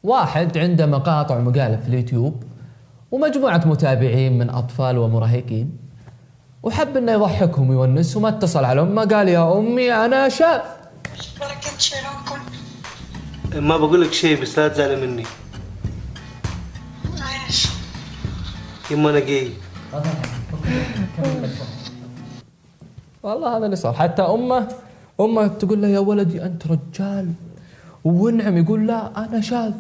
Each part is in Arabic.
واحد عنده مقاطع ومقالب في اليوتيوب ومجموعة متابعين من أطفال ومراهقين، وحب إنه يضحكهم ويونسهم، اتصل على أمه قال يا أمي أنا شاذ. بركة شيلونكم. ما بقول لك شيء بس لا تزعلي مني. ايش؟ يما أنا جاي. والله هذا اللي صار. حتى أمه تقول له يا ولدي أنت رجال، ونعم يقول لا أنا شاذ.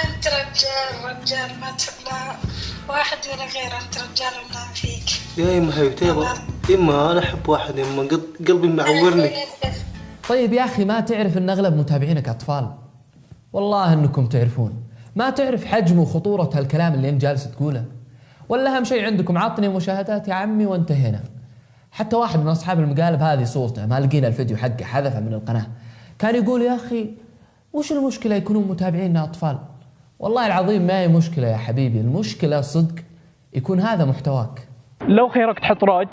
انت رجال ما لا واحد ولا غير، انت رجال ولا فيك. يا يما حبيبتي يما أنا أحب واحد، يما قلبي معورني. طيب يا أخي ما تعرف أن أغلب متابعينك أطفال؟ والله أنكم تعرفون. ما تعرف حجم وخطورة هالكلام اللي أنت جالس تقوله؟ ولا أهم شيء عندكم عطني مشاهدات يا عمي وانتهينا. حتى واحد من أصحاب المقالب هذه صورته ما لقينا الفيديو حقه، حذفه من القناة، كان يقول يا أخي وش المشكلة يكونون متابعيننا أطفال؟ والله العظيم ما هي مشكلة يا حبيبي، المشكلة صدق يكون هذا محتواك. لو خيرك تحط راج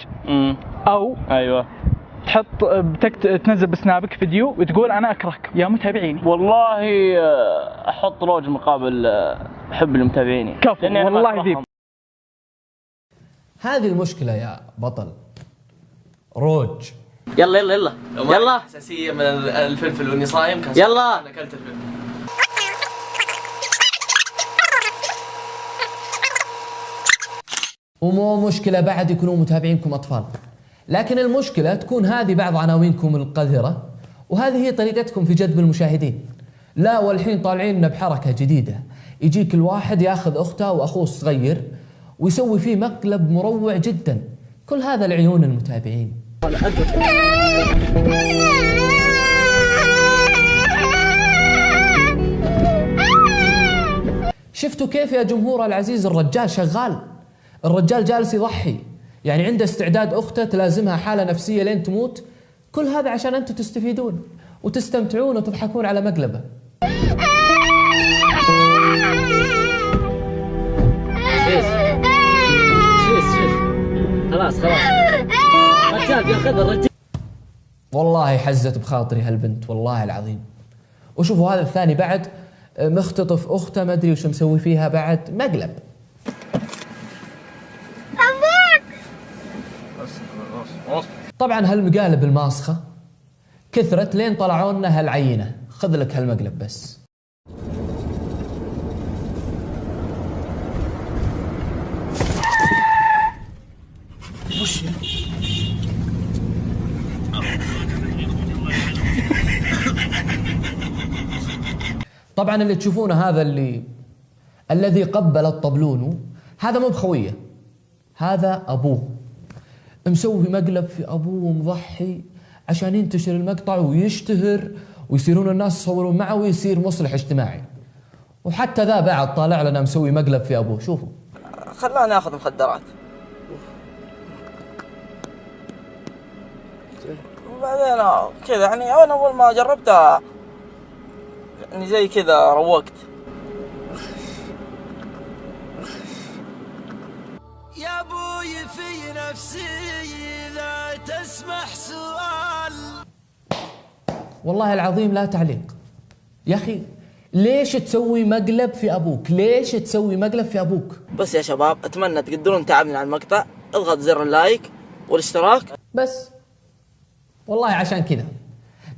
أو ايوه تحط تنزل بسنابك فيديو وتقول أنا أكرهك يا متابعيني. والله احط روج مقابل حب لمتابعيني. كفو والله ذيب. هذه المشكلة يا بطل روج. يلا يلا يلا يلا اساسيه من الفلفل واني صايم كان يلا. انا اكلت الفلفل. ومو مشكلة بعد يكونوا متابعينكم أطفال، لكن المشكلة تكون هذه بعض عناوينكم القذرة، وهذه هي طريقتكم في جذب المشاهدين. لا والحين طالعين بحركة جديدة، يجيك الواحد ياخذ أخته وأخوه الصغير ويسوي فيه مقلب مروع جدا، كل هذا لعيون المتابعين. شفتوا كيف يا جمهور العزيز؟ الرجال شغال، الرجال جالس يضحي، يعني عنده استعداد أخته تلازمها حالة نفسية لين تموت، كل هذا عشان أنتم تستفيدون وتستمتعون وتضحكون على مقلبه. خلاص رجال ياخذ الرجال. والله حزت بخاطري هالبنت والله العظيم. وشوفوا هذا الثاني بعد مختطف أخته، ما أدري وش مسوي فيها بعد، مقلب. طبعا هالمقالب الماسخة كثرت لين طلعوا لنا هالعينة، خذ لك هالمقلب بس. وش طبعا اللي تشوفونه هذا الذي قبل الطبلون، هذا مو بخويه، هذا أبوه مسوي مقلب في أبوه ومضحي عشان ينتشر المقطع ويشتهر ويصيرون الناس يصورون معه ويصير مصلح اجتماعي. وحتى ذا بعد طالع لنا مسوي مقلب في أبوه. شوفوا خلاني اخذ مخدرات وبعدين كذا، يعني انا اول ما جربتها يعني زي كذا روقت. يا ابوي في نفسي لا تسمح سؤال. والله العظيم لا تعليق يا أخي، ليش تسوي مقلب في أبوك؟ ليش تسوي مقلب في أبوك؟ بس يا شباب اتمنى تقدرون تعبني على المقطع، اضغط زر اللايك والاشتراك بس والله عشان كذا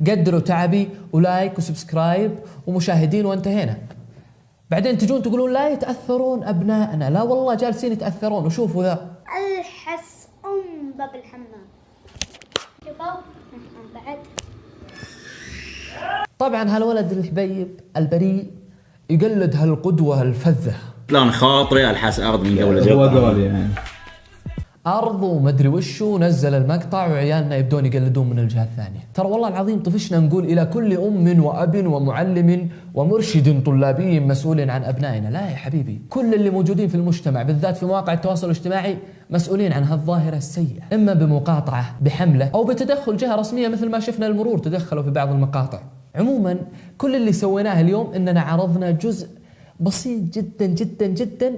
قدروا تعبي ولايك وسبسكرايب ومشاهدين وانتهينا. بعدين تجون تقولون لا يتأثرون أبنائنا، لا والله جالسين يتأثرون. وشوفوا ذا الحس باب الحمام. شوفوا بعد. طبعا هالولد الحبيب البريء يقلد هالقدوة الفذة. لان خاطري الحس ارض من قبل يعني أرض ومدري وشو، نزل المقطع وعيالنا يبدون يقلدون من الجهة الثانية. ترى والله العظيم طفشنا نقول إلى كل أم وأب ومعلم ومرشد طلابي مسؤول عن أبنائنا. لا يا حبيبي، كل اللي موجودين في المجتمع بالذات في مواقع التواصل الاجتماعي مسؤولين عن هالظاهرة السيئة، إما بمقاطعة بحملة أو بتدخل جهة رسمية، مثل ما شفنا المرور تدخلوا في بعض المقاطع. عموما كل اللي سويناه اليوم إننا عرضنا جزء بسيط جدا جدا جدا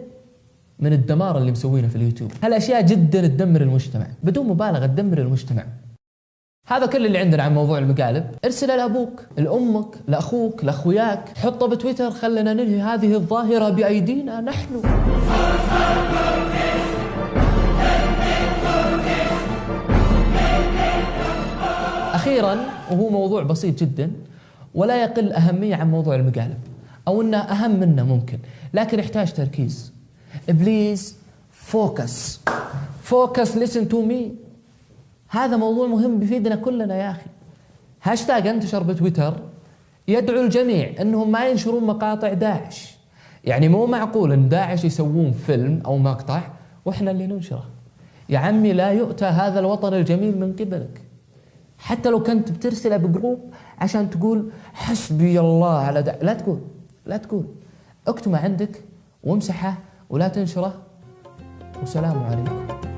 من الدمار اللي مسوينه في اليوتيوب. هالاشياء جدا تدمر المجتمع، بدون مبالغه تدمر المجتمع. هذا كل اللي عندنا عن موضوع المقالب. ارسله لأبوك، لأمك، لأخوك، لأخوياك، حطه بتويتر، خلنا ننهي هذه الظاهرة بأيدينا نحن. أخيراً، وهو موضوع بسيط جداً ولا يقل أهمية عن موضوع المقالب، أو أنه أهم منه ممكن، لكن يحتاج تركيز. بليز فوكس listen to me. هذا موضوع مهم بيفيدنا كلنا يا أخي. هاشتاج انتشر بتويتر يدعو الجميع أنهم ما ينشرون مقاطع داعش. يعني مو معقول أن داعش يسوون فيلم أو مقطع وإحنا اللي ننشره. يا عمي لا يؤتى هذا الوطن الجميل من قبلك. حتى لو كنت بترسله بجروب عشان تقول حسبي الله على لا تقول اكتمه عندك وامسحه ولا تنشره، والسلام عليكم.